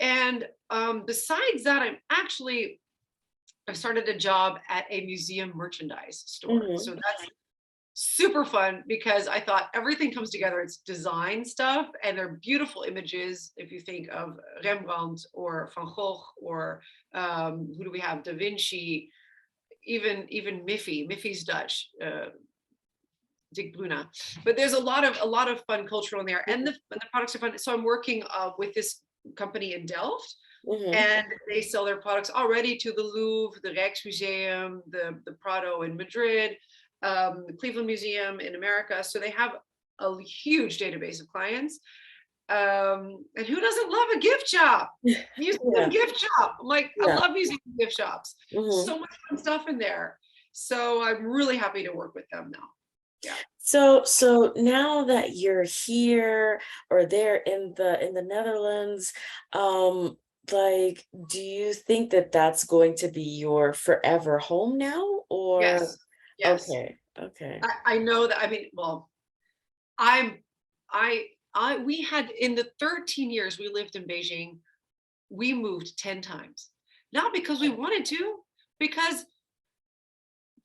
Speaker 2: And besides that, I started a job at a museum merchandise store. So
Speaker 1: Mhm.
Speaker 2: that's super fun because I thought everything comes together. It's design stuff and they're beautiful images. If you think of Rembrandt or Van Gogh or who do we have? Da Vinci, even Miffy. Miffy's Dutch. Dick Bruna, but there's a lot of fun cultural in there, and the products are fun. So I'm working with this company in Delft,
Speaker 1: Mhm.
Speaker 2: and they sell their products already to the Louvre, the Rijksmuseum, the Prado in Madrid, the Cleveland Museum in America. So they have a huge database of clients. And who doesn't love a gift shop? Museum
Speaker 1: Yeah.
Speaker 2: gift shop. I'm like, I
Speaker 1: Yeah.
Speaker 2: love museum gift shops.
Speaker 1: Mhm.
Speaker 2: So much fun stuff in there. So I'm really happy to work with them now. Yeah.
Speaker 1: So now that you're here or there in the Netherlands, um, like, do you think that that's going to be your forever home now, or
Speaker 2: Yes. Yes.
Speaker 1: okay, okay.
Speaker 2: I know that. I mean, well, I'm I we had in the 13 years we lived in Beijing, we moved 10 times. Not because we wanted to, because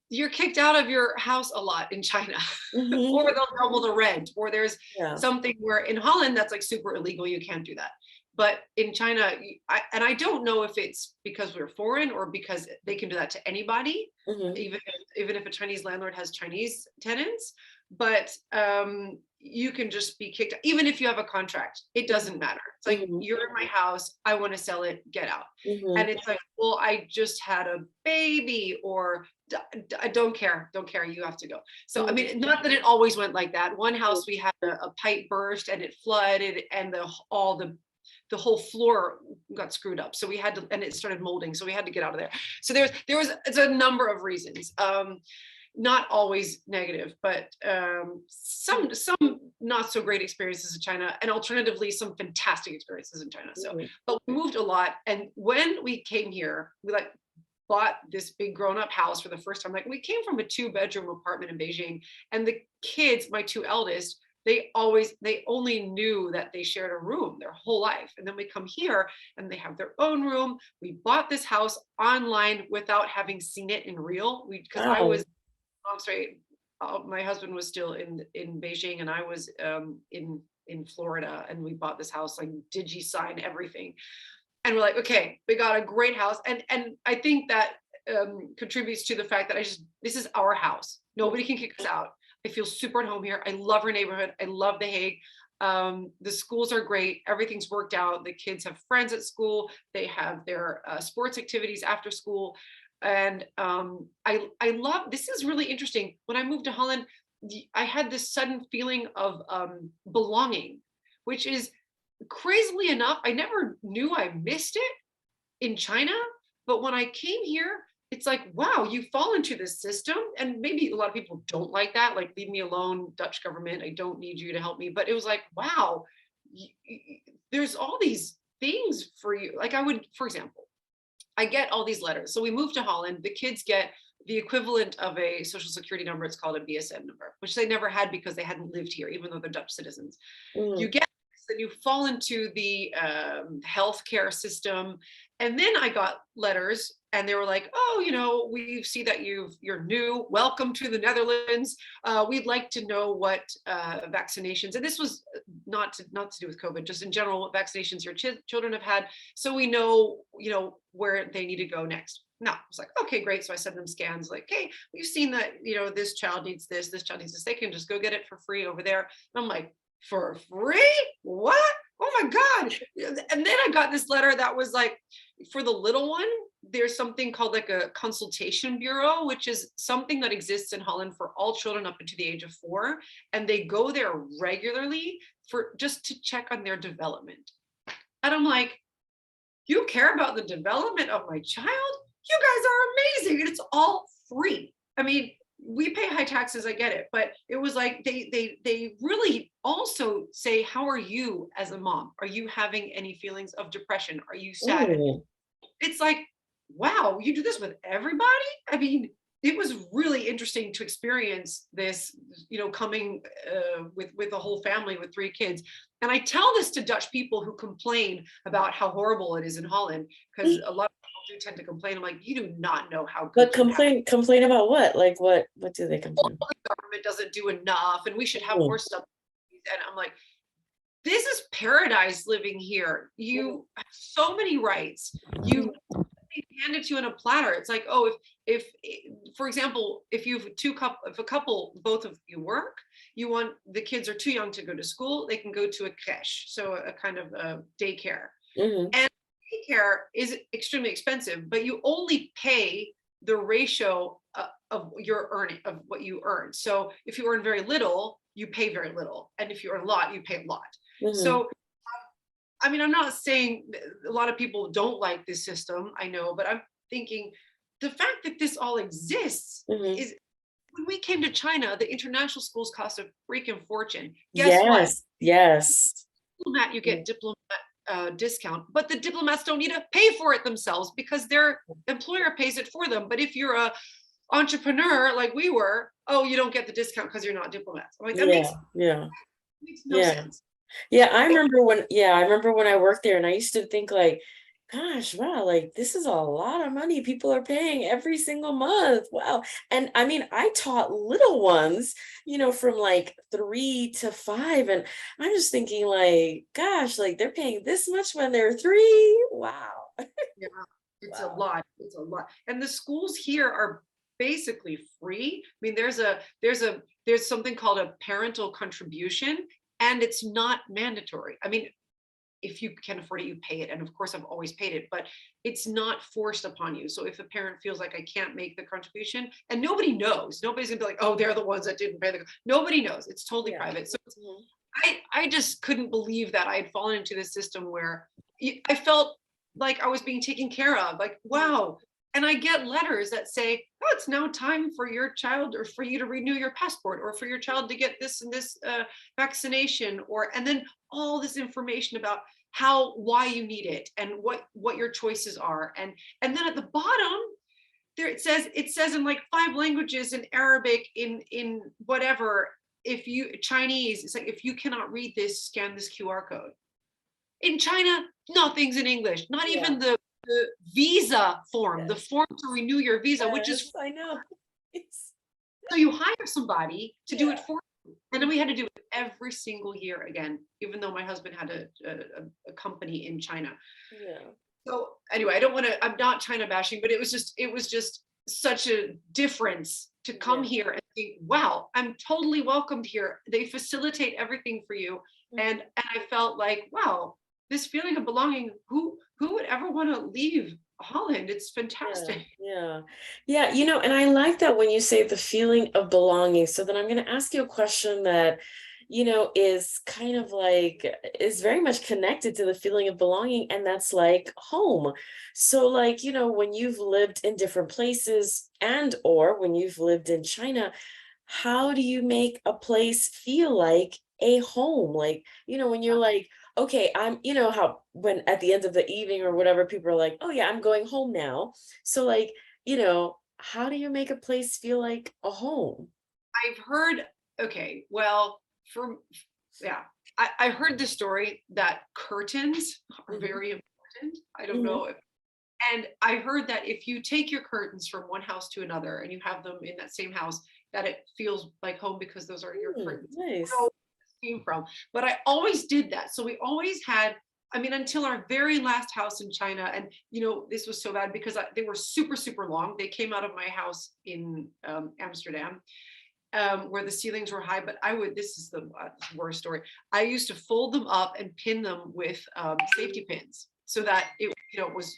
Speaker 2: you're kicked out of your house a lot in China, or
Speaker 1: Mhm.
Speaker 2: they'll double the rent, or there's
Speaker 1: Yeah.
Speaker 2: something where in Holland that's like super illegal, you can't do that. But in China, and I don't know if it's because we're foreign or because they can do that to anybody,
Speaker 1: Mhm.
Speaker 2: even if a Chinese landlord has Chinese tenants. But you can just be kicked out, even if you have a contract. It doesn't
Speaker 1: Mhm.
Speaker 2: matter. It's like
Speaker 1: Mhm.
Speaker 2: you're in my house, I want to sell it, get out. And
Speaker 1: Mhm.
Speaker 2: it's like, well, I just had a baby, or I don't care, you have to go. So I
Speaker 1: Mhm.
Speaker 2: mean, not that it always went like that. One house we had a pipe burst and it flooded, and the whole floor got screwed up, so we had to, and it started molding, so we had to get out of there. So there was it's a number of reasons, not always negative, but some not so great experiences in China, and alternatively some fantastic experiences in China. So
Speaker 1: Mhm.
Speaker 2: but we moved a lot, and when we came here, we like bought this big grown-up house for the first time. Like, we came from a 2-bedroom apartment in Beijing, and the kids, my 2 eldest, they only knew that they shared a room their whole life. And then we come here and they have their own room. We bought this house online without having seen it in real. Because I was,
Speaker 1: Wow.
Speaker 2: I'm sorry, my husband was still in Beijing, and I was in Florida, and we bought this house, like digi sign everything, and we're like, okay, we got a great house. And I think that contributes to the fact that this is our house. Nobody can kick us out. I feel super at home here. I love our neighborhood. I love The Hague. The schools are great. Everything's worked out. The kids have friends at school. They have their sports activities after school. And I love, this is really interesting. When I moved to Holland, I had this sudden feeling of belonging, which is, crazily enough, I never knew I missed it in China. But when I came here, it's like, wow, you fall into this system. And maybe a lot of people don't like that, like, leave me alone, Dutch government, I don't need you to help me. But it was like, wow, there's all these things for you. Like, I would, for example, I get all these letters. So we moved to Holland. The kids get the equivalent of a social security number. It's called a BSN number, which they never had because they hadn't lived here, even though they're Dutch citizens. You
Speaker 1: Mhm.
Speaker 2: get this, then you fall into the healthcare system. And then I got letters, and they were like, oh, we see that you're new. Welcome to the Netherlands. We'd like to know what vaccinations, and this was not to do with COVID, just in general, what vaccinations your children have had, so we know, where they need to go next. No, I was like, okay, great. So I sent them scans, like, hey, we've seen that, this child needs this child needs this. They can just go get it for free over there. And I'm like, for free? What? oh my God. And then I got this letter that was like, for the little one, there's something called like a consultation bureau, which is something that exists in Holland for all children up to the age of 4. And they go there regularly for just to check on their development. And I'm like, you care about the development of my child? You guys are amazing. And it's all free. I mean, we pay high taxes, I get it, but it was like they really also say, how are you as a mom? Are you having any feelings of depression? Are you sad?
Speaker 1: Ooh.
Speaker 2: It's like, wow, you do this with everybody? I mean, it was really interesting to experience this, coming with a whole family with 3 kids. And I tell this to Dutch people who complain about how horrible it is in Holland, because a lot of people do tend to complain. I'm like, you do not know how
Speaker 1: But
Speaker 2: good you have.
Speaker 1: complain about what? Like what do they complain?
Speaker 2: The government doesn't do enough, and we should have more stuff. And I'm like, this is paradise living here. You have so many rights. You hand it to you on a platter. It's like, oh, if for example, if you have if a couple, both of you work, you want, the kids are too young to go to school, they can go to a crèche, so a kind of a daycare. And daycare is extremely expensive, but you only pay the ratio of your earning, of what you earn. So if you earn very little, you pay very little, and if you earn a lot, you pay a lot. So I mean, I'm not saying a lot of people don't like this system, I know, but I'm thinking the fact that this all exists is, when we came to China, the international schools cost a freaking fortune. Guess what?
Speaker 1: Yes.
Speaker 2: Diplomat, you get diplomat discount, but the diplomats don't need to pay for it themselves because their employer pays it for them. But if you're a entrepreneur like we were, oh, you don't get the discount because you're not diplomats. I'm like, that makes no sense.
Speaker 1: Yeah, I remember when I worked there, and I used to think like, gosh, wow, like this is a lot of money people are paying every single month. Wow. And I mean, I taught little ones, from like 3 to 5. And I'm just thinking like, gosh, like they're paying this much when they're 3. Wow.
Speaker 2: Yeah, it's a lot. It's a lot. And the schools here are basically free. I mean, there's something called a parental contribution, and it's not mandatory. I mean, if you can afford it, you pay it. And of course, I've always paid it, but it's not forced upon you. So if a parent feels like I can't make the contribution, and nobody knows, nobody's gonna be like, oh, they're the ones that didn't pay nobody knows. It's totally private. So I just couldn't believe that I had fallen into this system where I felt like I was being taken care of, like, wow. And I get letters that say, oh, it's now time for your child, or for you to renew your passport, or for your child to get this and this vaccination, and then all this information about why you need it, and what your choices are. And then at the bottom there, it says in like 5 languages, in Arabic, in whatever, if you Chinese, it's like, if you cannot read this, scan this QR code. In China, nothing's in English, not even the visa form, the form to renew your visa, which is,
Speaker 1: I know.
Speaker 2: So you hire somebody to do it for you. And then we had to do it every single year again, even though my husband had a company in China. So anyway, I'm not China bashing, but it was just such a difference to come here and think, wow, I'm totally welcomed here. They facilitate everything for you. And I felt like, wow, this feeling of belonging, who would ever want to leave Holland? It's fantastic.
Speaker 1: Yeah. And I like that when you say the feeling of belonging. So then I'm going to ask you a question that, is kind of like, is very much connected to the feeling of belonging, and that's like home. So like, when you've lived in different places, or when you've lived in China, how do you make a place feel like a home? Like, when you're like, okay, I'm, how when at the end of the evening or whatever, people are like, oh yeah, I'm going home now. So like, how do you make a place feel like a home?
Speaker 2: I've heard, okay, well, I heard the story that curtains are very important. I don't know if, and I heard that if you take your curtains from one house to another and you have them in that same house, that it feels like home, because those are your curtains.
Speaker 1: Nice.
Speaker 2: Came from, but I always did that. So we always had, I mean, until our very last house in China. And this was so bad because they were super, super long. They came out of my house in Amsterdam. where the ceilings were high, but this is the worst story. I used to fold them up and pin them with safety pins so that it, was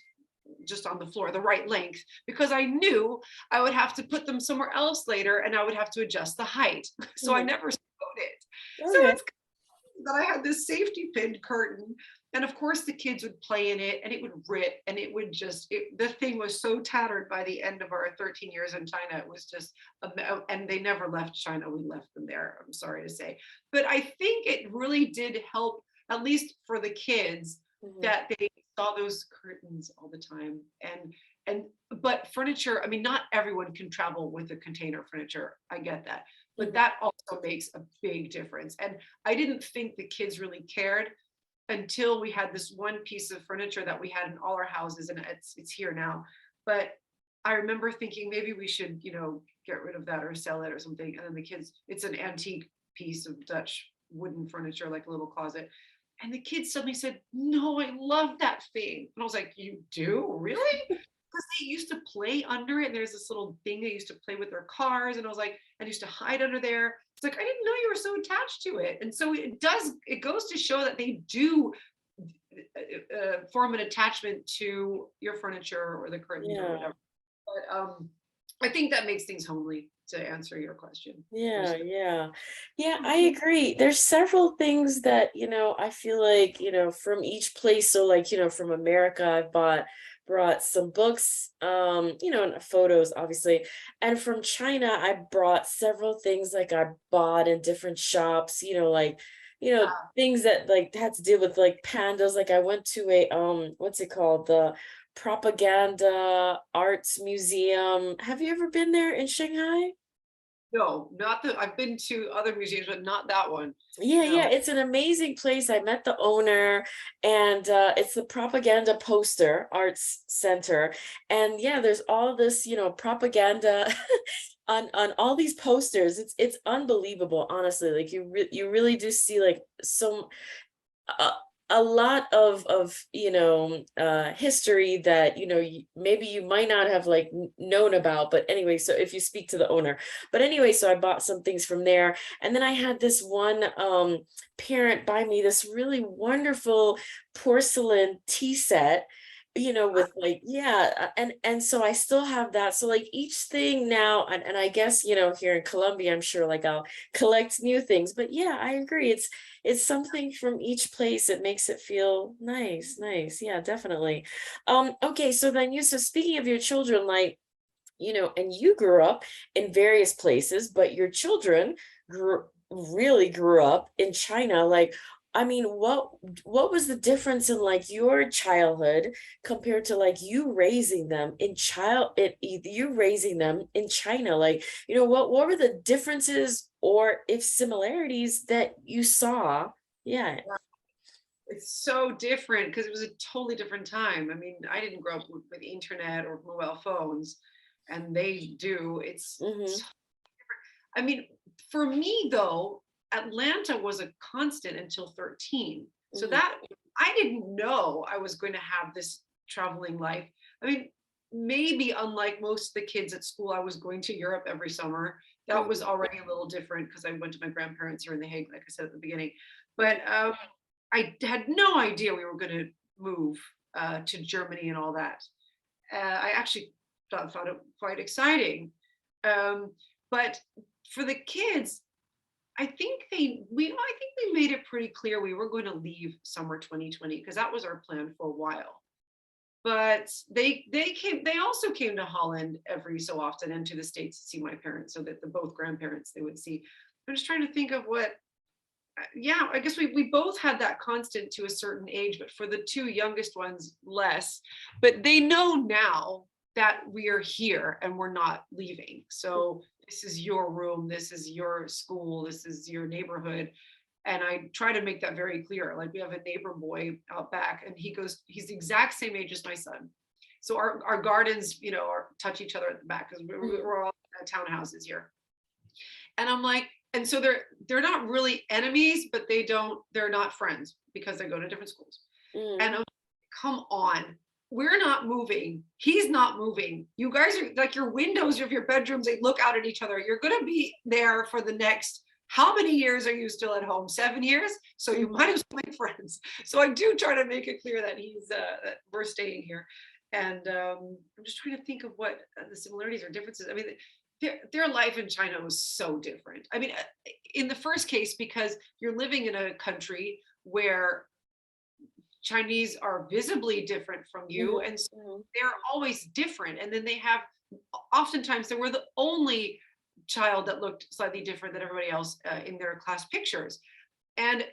Speaker 2: just on the floor, the right length, because I knew I would have to put them somewhere else later and I would have to adjust the height. So I never sewed it. So
Speaker 1: Okay.
Speaker 2: it's that I had this safety pin curtain. And of course the kids would play in it and it would rip and it would the thing was so tattered by the end of our 13 years in China. It was just, and they never left China. We left them there, I'm sorry to say. But I think it really did help, at least for the kids, that they saw those curtains all the time. But furniture, I mean, not everyone can travel with a container furniture. I get that. But that also makes a big difference. And I didn't think the kids really cared until we had this one piece of furniture that we had in all our houses, and it's here now. But I remember thinking maybe we should, get rid of that or sell it or something. And then the kids, it's an antique piece of Dutch wooden furniture, like a little closet. And the kids suddenly said, "No, I love that thing." And I was like, "You do? Really?" Because they used to play under it. And there's this little thing they used to play with their cars. And I was like, I used to hide under there. It's like, I didn't know you were so attached to it. And so it goes to show that they do form an attachment to your furniture or the curtains or whatever. But I think that makes things homely, to answer your question.
Speaker 1: Yeah, I agree. There's several things that, I feel like, from each place. So like, from America, I brought some books, and photos, obviously. And from China, I brought several things like I bought in different shops, like, things that like had to deal with like pandas. Like I went to a what's it called? The Propaganda Arts Museum. Have you ever been there in Shanghai?
Speaker 2: No, not that I've been to other museums, but not that one.
Speaker 1: Yeah,
Speaker 2: No.
Speaker 1: it's an amazing place. I met the owner, and it's the Propaganda Poster Arts Center. And yeah, there's all this, propaganda on all these posters. It's unbelievable, honestly. Like you really do see like a, a lot of history that maybe you might not have like known about. But anyway, so if you speak to the owner. But anyway, so I bought some things from there, and then I had this one parent buy me this really wonderful porcelain tea set, with like, and so I still have that. So like each thing now, and I guess, here in Colombia, I'm sure like I'll collect new things. But yeah, I agree. It's something from each place. It makes it feel nice. Yeah, definitely. Okay, so then so speaking of your children, like, and you grew up in various places, but your children really grew up in China. Like, I mean, what was the difference in like your childhood compared to like you raising them you raising them in China? Like, what were the differences or if similarities that you saw? Yeah.
Speaker 2: It's so different because it was a totally different time. I mean, I didn't grow up with internet or mobile phones, and they do.
Speaker 1: Mm-hmm.
Speaker 2: I mean, for me though, Atlanta was a constant until 13. So
Speaker 1: Mm-hmm.
Speaker 2: that I didn't know I was going to have this traveling life. I mean, maybe unlike most of the kids at school, I was going to Europe every summer. That was already a little different because I went to my grandparents here in The Hague, like I said at the beginning. But I had no idea we were going to move to Germany and all that. I actually thought it quite exciting. But for the kids, I think we made it pretty clear we were going to leave summer 2020 because that was our plan for a while. But they also came to Holland every so often and to the States to see my parents, so that both grandparents they would see. I'm just trying to think of what. Yeah, I guess we both had that constant to a certain age, but for the two youngest ones, less. But they know now that we are here and we're not leaving. So this is your room, this is your school, this is your neighborhood. And I try to make that very clear. Like we have a neighbor boy out back, and he's the exact same age as my son. So our gardens, touch each other at the back because we're all townhouses here. And I'm like, and so they're not really enemies, but they're not friends because they go to different schools.
Speaker 1: Mm-hmm.
Speaker 2: And I'm like, come on, we're not moving. He's not moving. You guys are like, your windows of your bedrooms, they look out at each other. You're going to be there for the next, how many years are you still at home? 7 years. So you might as well make friends. So I do try to make it clear that that we're staying here. And I'm just trying to think of what the similarities or differences. I mean, their life in China was so different. I mean, in the first case, because you're living in a country where Chinese are visibly different from you, and so they're always different. And then they have, oftentimes they were the only child that looked slightly different than everybody else in their class pictures. And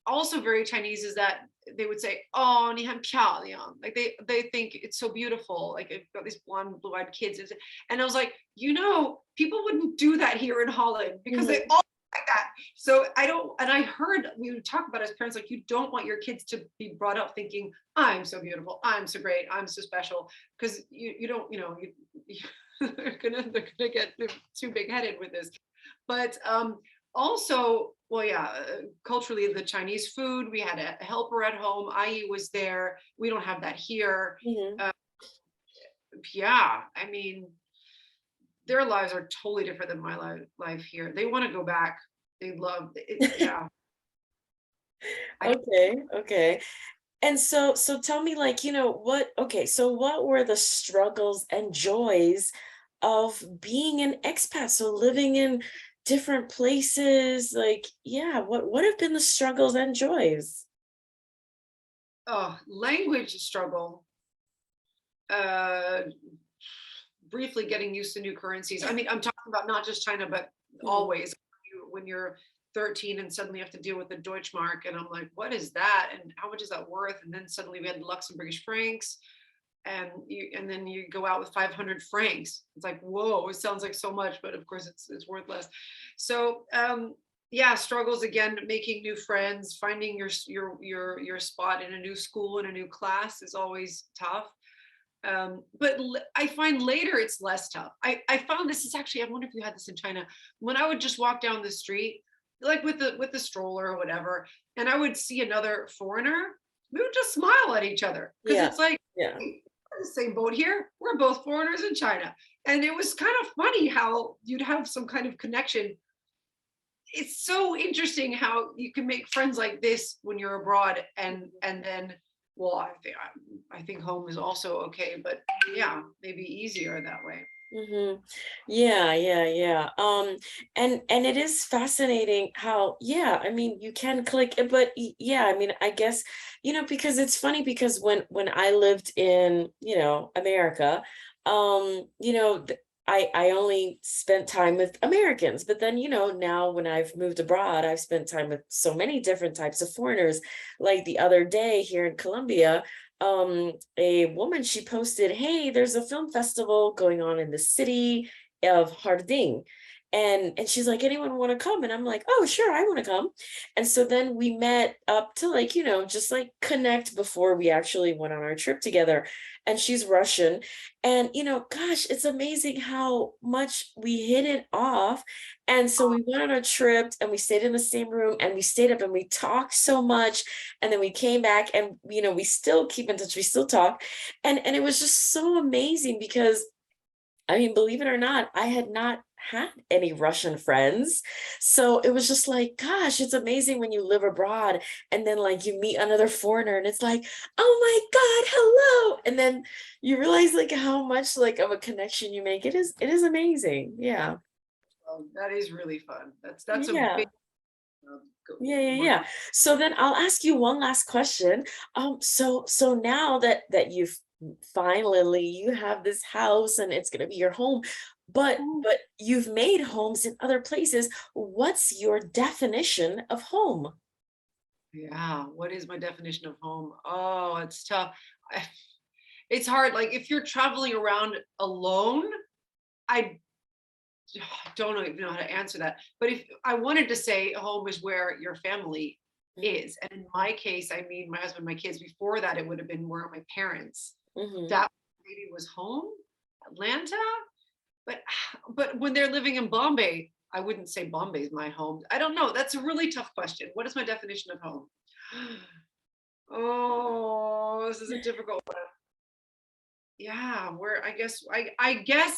Speaker 2: also very Chinese is that they would say, "Oh, 你很漂亮." Like they think it's so beautiful. Like I've got these blonde, blue-eyed kids, and I was like, people wouldn't do that here in Holland because they all like that. So I don't, and I heard we would talk about as parents, like, you don't want your kids to be brought up thinking, "I'm so beautiful, I'm so great, I'm so special," because you don't, they're gonna get too big-headed with this. But also, well, yeah, culturally, the Chinese food, we had a helper at home. IE was there. We don't have that here. Yeah, I mean, their lives are totally different than my life here. They want to go back. They love it. Yeah.
Speaker 1: Okay. And so tell me, like, so what were the struggles and joys of being an expat? So living in different places, like, yeah, what have been the struggles and joys?
Speaker 2: Oh, language struggle. Briefly getting used to new currencies. I mean, I'm talking about not just China, but always when you're 13 and suddenly you have to deal with the Deutschmark, and I'm like, what is that? And how much is that worth? And then suddenly we had Luxembourgish francs, and then you go out with 500 francs. It's like, whoa, it sounds like so much, but of course it's worth less. So yeah, struggles again, making new friends, finding your spot in a new school, in a new class is always tough. But I find later it's less tough. I found this is actually, I wonder if you had this in China, when I would just walk down the street, like with the stroller or whatever, and I would see another foreigner, we would just smile at each other, because it's like,
Speaker 1: Yeah.
Speaker 2: hey, we're in the same boat here. We're both foreigners in China. And it was kind of funny how you'd have some kind of connection. It's so interesting how you can make friends like this when you're abroad, and then, well, I think home is also okay, but yeah, maybe easier that way.
Speaker 1: Yeah. And it is fascinating how, yeah, I mean, you can click, but yeah, I mean, I guess, because it's funny, because when I lived in, America, I only spent time with Americans, but then, now when I've moved abroad, I've spent time with so many different types of foreigners. Like the other day here in Colombia, a woman, she posted, "Hey, there's a film festival going on in the city of Harding." And she's like, "Anyone want to come?" And I'm like, "Oh, sure, I want to come." And so then we met up to, like, just like connect before we actually went on our trip together. And she's Russian. And, gosh, it's amazing how much we hit it off. And so we went on a trip and we stayed in the same room and we stayed up and we talked so much. And then we came back and, we still keep in touch. We still talk. And it was just so amazing because, I mean, believe it or not, I had not had any Russian friends. So it was just like, gosh, it's amazing when you live abroad and then, like, you meet another foreigner and it's like, "Oh my God, hello." And then you realize, like, how much, like, of a connection you make. It is amazing. Yeah.
Speaker 2: That is really fun. That's a big
Speaker 1: Yeah.
Speaker 2: work.
Speaker 1: Yeah. So then I'll ask you one last question. So now that you've finally, you have this house and it's gonna be your home, but you've made homes in other places. What's your definition of home?
Speaker 2: Yeah, what is my definition of home? Oh, it's tough. I- It's hard. Like if you're traveling around alone, I don't even know how to answer that. But if I wanted to say home is where your family is, and in my case, I mean my husband, my kids. Before that, it would have been where my parents.
Speaker 1: Mm-hmm.
Speaker 2: That maybe was home, Atlanta. But but when they're living in Bombay, I wouldn't say Bombay is my home. I don't know. That's a really tough question. What is my definition of home? Oh, this is a difficult one. yeah, where I guess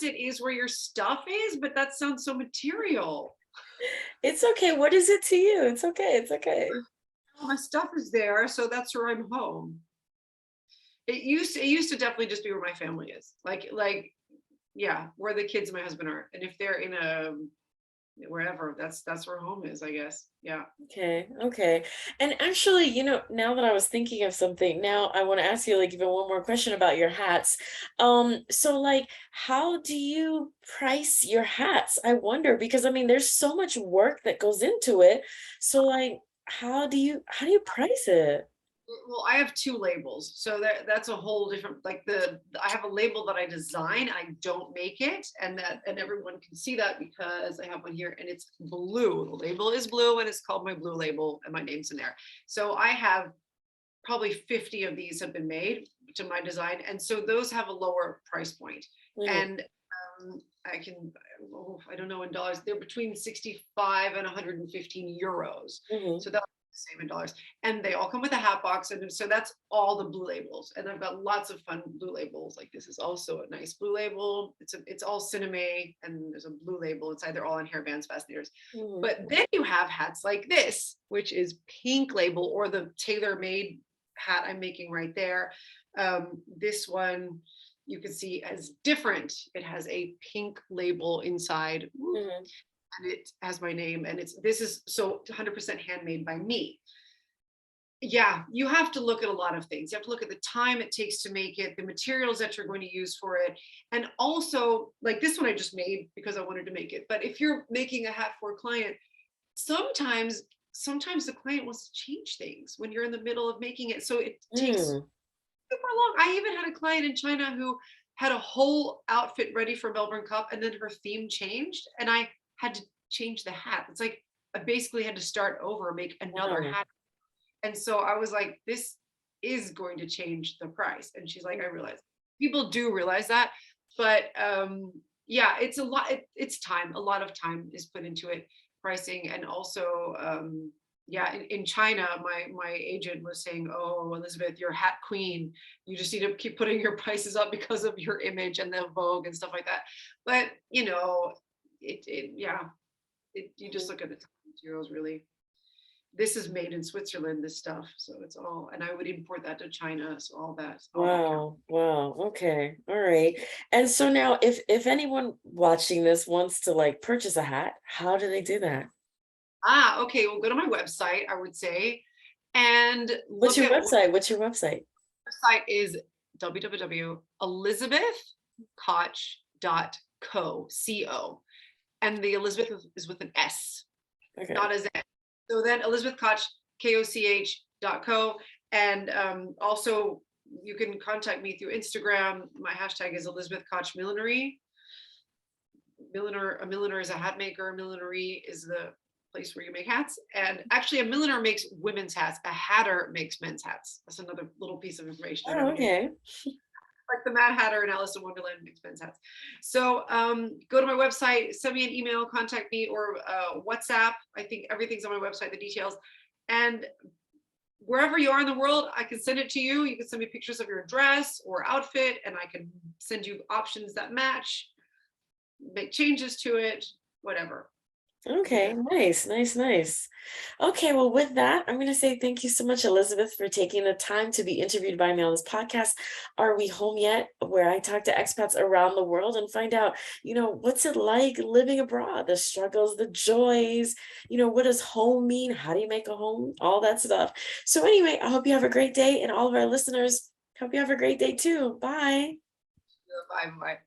Speaker 2: it is where your stuff is, but that sounds so material.
Speaker 1: It's okay. What is it to you? It's okay. It's okay.
Speaker 2: All my stuff is there, so that's where I'm home. It used to definitely just be where my family is. Like yeah, where the kids and my husband are. And if they're in a wherever, that's where home is, I guess. Yeah.
Speaker 1: Okay, okay. And actually, now that I was thinking of something, now I want to ask you like even one more question about your hats. So like how do you price your hats? I wonder because I mean there's so much work that goes into it. So like how do you price it?
Speaker 2: Well, I have two labels, so that's a whole different. Like I have a label that I design. I don't make it, and everyone can see that because I have one here, and it's blue. The label is blue, and it's called my blue label, and my name's in there. So I have probably 50 of these have been made to my design, and so those have a lower price point.
Speaker 1: Mhm,
Speaker 2: And I can, oh, I don't know in dollars. They're between 65 and 115 euros.
Speaker 1: mhm.
Speaker 2: So that's the same in dollars. And they all come with a hat box. And so that's all the blue labels. And I've got lots of fun blue labels. Like this is also a nice blue label. It's all cinema, and there's a blue label inside. They're all on hairbands, fascinators.
Speaker 1: Mhm.
Speaker 2: But then you have hats like this, which is pink label, or the tailor-made hat I'm making right there. This one you can see as different. It has a pink label inside,
Speaker 1: Mhm.
Speaker 2: and it has my name, and this is so 100% handmade by me. Yeah, you have to look at a lot of things. You have to look at the time it takes to make it, the materials that you're going to use for it, and also like this one I just made because I wanted to make it. But if you're making a hat for a client, sometimes sometimes the client wants to change things when you're in the middle of making it, so it takes
Speaker 1: Mm.
Speaker 2: super long. I even had a client in China who had a whole outfit ready for Melbourne Cup, and then her theme changed, and I had to change the hat. It's like I basically had to start over, make another
Speaker 1: Wow.
Speaker 2: hat. And so I was like, this is going to change the price. And she's like, I realize people do realize that, but yeah, it's a lot. It's time. A lot of time is put into it, pricing, and also yeah, in China, my agent was saying, "Oh, Elizabeth, you're hat queen. You just need to keep putting your prices up because of your image and the Vogue and stuff like that." But yeah, you just
Speaker 1: Mhm.
Speaker 2: look at the materials really. This is made in Switzerland, this stuff. So it's all, and I would import that to China. So all that counts.
Speaker 1: Wow, wow. Okay. All right. And so now if anyone watching this wants to like purchase a hat, how do they do that?
Speaker 2: Ah, okay. Well, go to my website, I would say, and
Speaker 1: What's
Speaker 2: look
Speaker 1: your
Speaker 2: at what
Speaker 1: website? What's your website?
Speaker 2: website is www.elizabethkoch.co. And the Elizabeth is with an S,
Speaker 1: Okay.
Speaker 2: not as N. So then Elizabeth Koch, KOCH.co. And also you can contact me through Instagram. My hashtag is Elizabeth Koch Millinery. A milliner is a hat maker. Millinery is the place where you make hats. And actually, a milliner makes women's hats. A hatter makes men's hats. That's another little piece of information I
Speaker 1: Oh,
Speaker 2: never knew.
Speaker 1: okay.
Speaker 2: Like the Mad Hatter and Alice in Wonderland makes men's hats. So go to my website, send me an email, contact me, or WhatsApp. I think everything's on my website, the details. And wherever you are in the world, I can send it to you. You can send me pictures of your dress or outfit, and I can send you options that match, make changes to it, whatever.
Speaker 1: Okay, nice, nice, nice. Okay, well, with that, I'm going to say thank you so much, Elizabeth, for taking the time to be interviewed by me on this podcast. Are We Home Yet? Where I talk to expats around the world and find out, what's it like living abroad, the struggles, the joys, what does home mean? How do you make a home? All that stuff. So, anyway, I hope you have a great day, and all of our listeners, hope you have a great day too. Bye.
Speaker 2: Bye bye.